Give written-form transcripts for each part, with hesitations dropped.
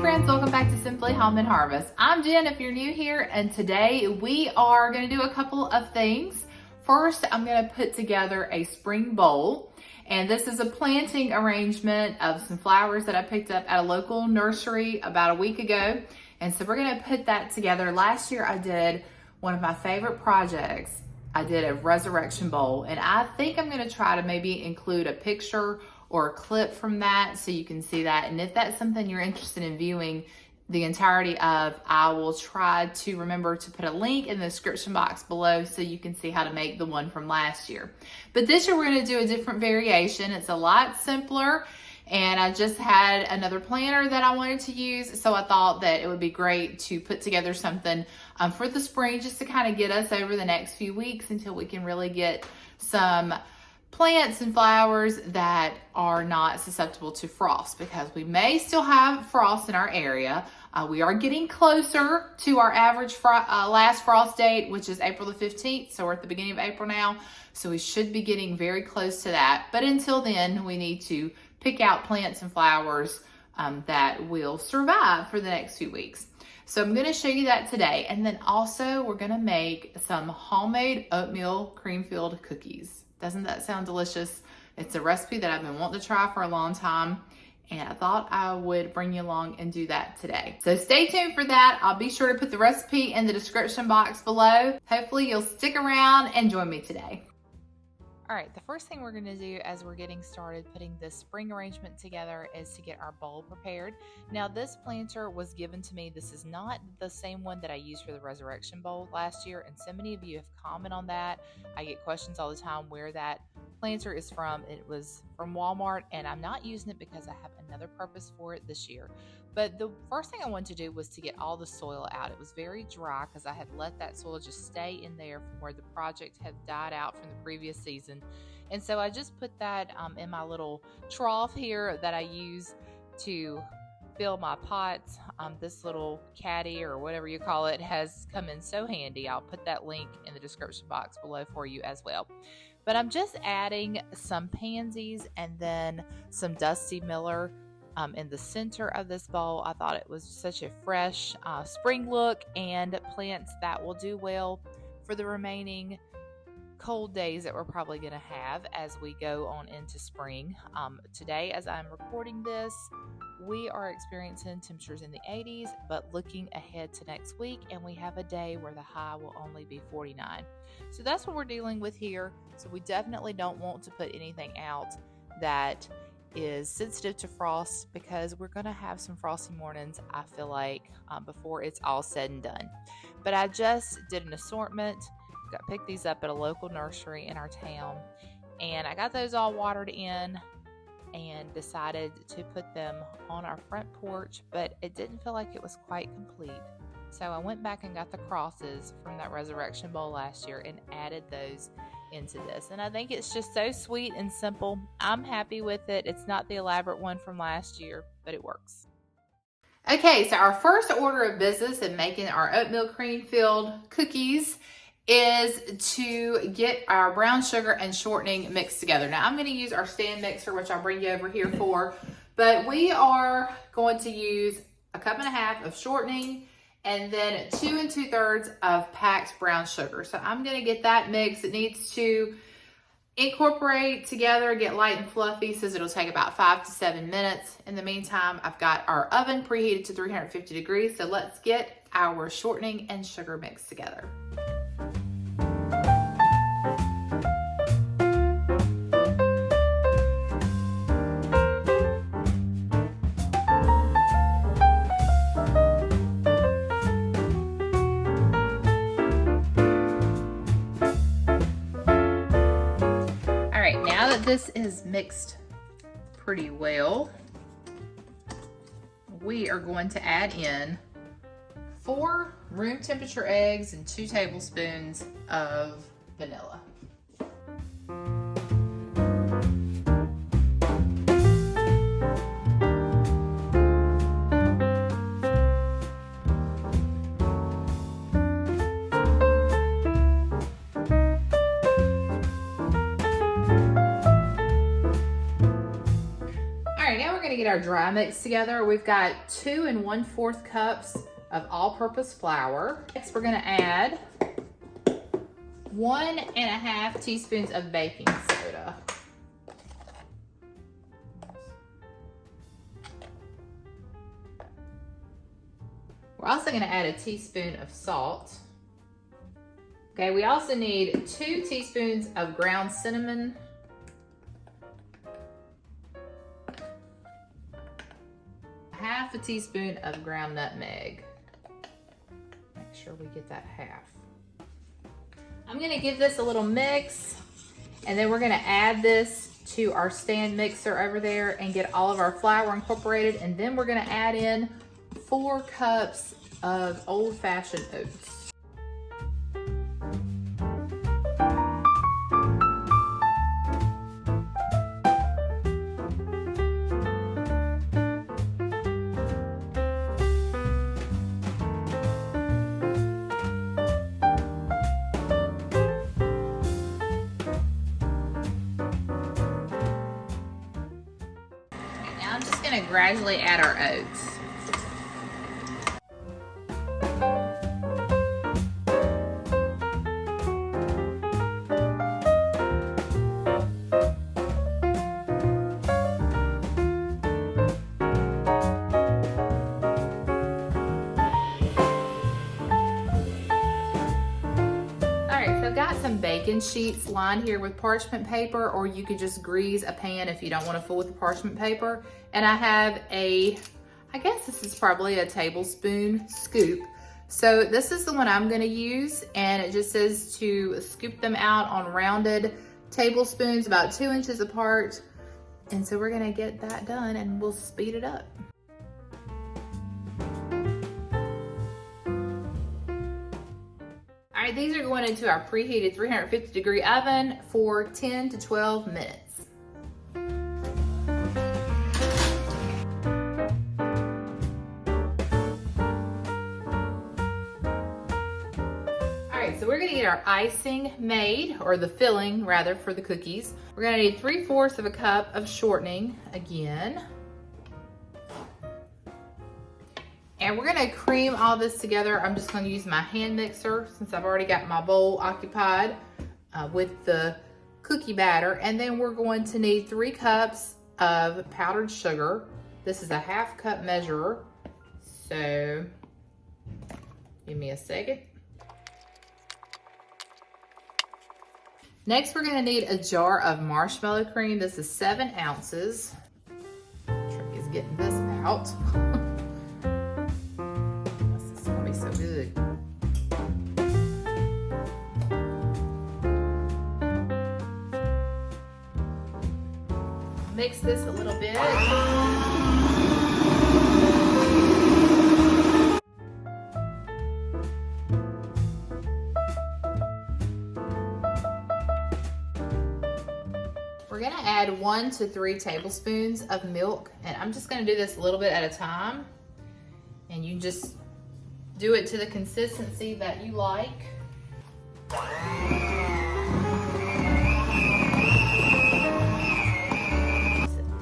friends, welcome back to Simply Home and Harvest. I'm Jen if you're new here, and today we are going to do a couple of things. First, I'm going to put together a spring bowl, and this is a planting arrangement of some flowers that I picked up at a local nursery about a week ago, and so we're going to put that together. Last year I did one of my favorite projects. I did a resurrection bowl, and I think I'm going to try to maybe include a picture or a clip from that so you can see that. And if that's something you're interested in viewing the entirety of, I will try to remember to put a link in the description box below so you can see how to make the one from last year. But this year we're going to do a different variation. It's a lot simpler, and I just had another planner that I wanted to use, so I thought that it would be great to put together something for the spring, just to kind of get us over the next few weeks until we can really get some plants and flowers that are not susceptible to frost, because we may still have frost in our area. We are getting closer to our average last frost date, which is April the 15th. So we're at the beginning of April now. So we should be getting very close to that. But until then, we need to pick out plants and flowers that will survive for the next few weeks. So I'm going to show you that today. And then also we're going to make some homemade oatmeal cream-filled cookies. Doesn't that sound delicious? It's a recipe that I've been wanting to try for a long time, and I thought I would bring you along and do that today. So stay tuned for that. I'll be sure to put the recipe in the description box below. Hopefully you'll stick around and join me today. All right, the first thing we're going to do as we're getting started putting this spring arrangement together is to get our bowl prepared. Now, this planter was given to me. This is not the same one that I used for the resurrection bowl last year, and so many of you have commented on that. I get questions all the time where that planter is from. It was from Walmart, and I'm not using it because I have another purpose for it this year. But the first thing I wanted to do was to get all the soil out. It was very dry because I had let that soil just stay in there from where the project had died out from the previous season. And so I just put that in my little trough here that I use to fill my pots. This little caddy, or whatever you call it, has come in so handy. I'll put that link in the description box below for you as well. But I'm just adding some pansies and then some Dusty Miller in the center of this bowl. I thought it was such a fresh spring look, and plants that will do well for the remaining cold days that we're probably going to have as we go on into spring. Today, as I'm recording this, we are experiencing temperatures in the 80s, but looking ahead to next week, and we have a day where the high will only be 49. So that's what we're dealing with here. So we definitely don't want to put anything out that is sensitive to frost, because we're going to have some frosty mornings, I feel like, before it's all said and done. But I just did an assortment. Picked these up at a local nursery in our town, and I got those all watered in and decided to put them on our front porch, but it didn't feel like it was quite complete. So I went back and got the crosses from that resurrection bowl last year and added those into this. And I think it's just so sweet and simple. I'm happy with it. It's not the elaborate one from last year, but it works. Okay, so our first order of business in making our oatmeal cream-filled cookies is to get our brown sugar and shortening mixed together. Now, I'm going to use our stand mixer, which I'll bring you over here for, but we are going to use 1.5 cups of shortening and then 2 2/3 of packed brown sugar. So I'm going to get that mix. It needs to incorporate together, get light and fluffy, so it'll take about 5 to 7 minutes. In the meantime, I've got our oven preheated to 350 degrees. So let's get our shortening and sugar mixed together. Now that this is mixed pretty well, we are going to add in 4 room temperature eggs and 2 tablespoons of vanilla. All right, now we're gonna get our dry mix together. We've got 2 1/4 cups of all-purpose flour. Next, we're gonna add 1½ teaspoons of baking soda. We're also gonna add a teaspoon of salt. Okay, we also need 2 teaspoons of ground cinnamon. Half a teaspoon of ground nutmeg. Make sure we get that half. I'm gonna give this a little mix, and then we're gonna add this to our stand mixer over there and get all of our flour incorporated, and then we're gonna add in 4 cups of old-fashioned oats. Now I'm just gonna gradually add our oats. I've got some baking sheets lined here with parchment paper, or you could just grease a pan if you don't want to fill with the parchment paper. And I have I guess this is probably a tablespoon scoop. So this is the one I'm gonna use, and it just says to scoop them out on rounded tablespoons about 2 inches apart. And so we're gonna get that done and we'll speed it up. All right, these are going into our preheated 350-degree oven for 10 to 12 minutes. All right, so we're gonna get our icing made, or the filling rather, for the cookies. We're gonna need 3/4 of a cup of shortening again. And we're gonna cream all this together. I'm just gonna use my hand mixer since I've already got my bowl occupied with the cookie batter. And then we're going to need 3 cups of powdered sugar. This is a 1/2 cup measurer. So give me a second. Next, we're gonna need a jar of marshmallow cream. This is 7 ounces. Trick is getting this out. So good. Mix this a little bit. We're gonna add 1 to 3 tablespoons of milk, and I'm just gonna do this a little bit at a time, and you just do it to the consistency that you like.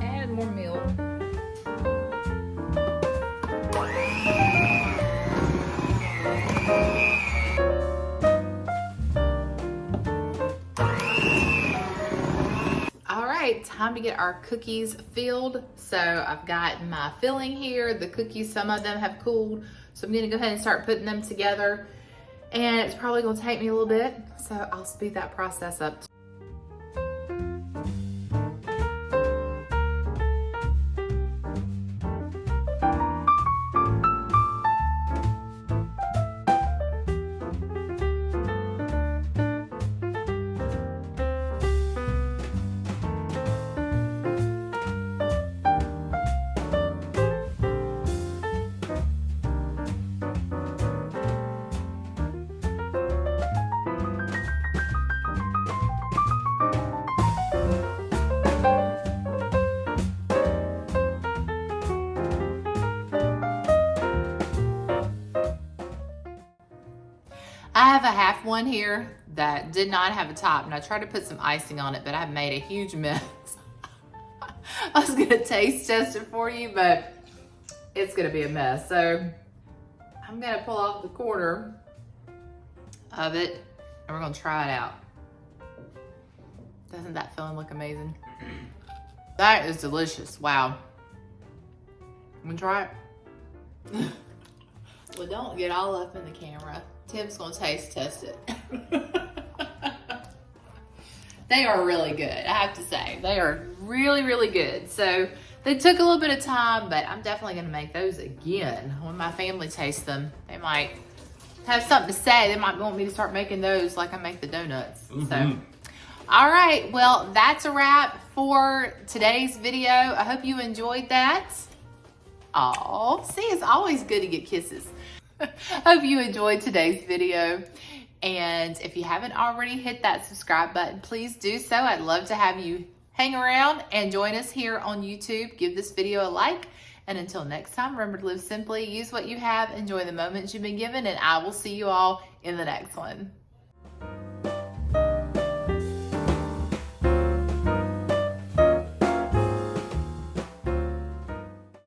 Add more milk. All right, time to get our cookies filled. So I've got my filling here. The cookies, some of them have cooled. So I'm gonna go ahead and start putting them together, and it's probably gonna take me a little bit, so I'll speed that process up. I have a half one here that did not have a top, and I tried to put some icing on it, but I've made a huge mess. I was gonna taste test it for you, but it's gonna be a mess. So I'm gonna pull off the corner of it and we're gonna try it out. Doesn't that filling look amazing? That is delicious, wow. I'm gonna try it. Well, don't get all up in the camera. Tim's gonna taste test it. They are really good, I have to say. They are really, really good. So they took a little bit of time, but I'm definitely gonna make those again. When my family tastes them, they might have something to say. They might want me to start making those like I make the donuts. So, all right, well, that's a wrap for today's video. I hope you enjoyed that. Aw, see, it's always good to get kisses. Hope you enjoyed today's video. And if you haven't already hit that subscribe button, please do so. I'd love to have you hang around and join us here on YouTube. Give this video a like. And until next time, remember to live simply, use what you have, enjoy the moments you've been given, and I will see you all in the next one.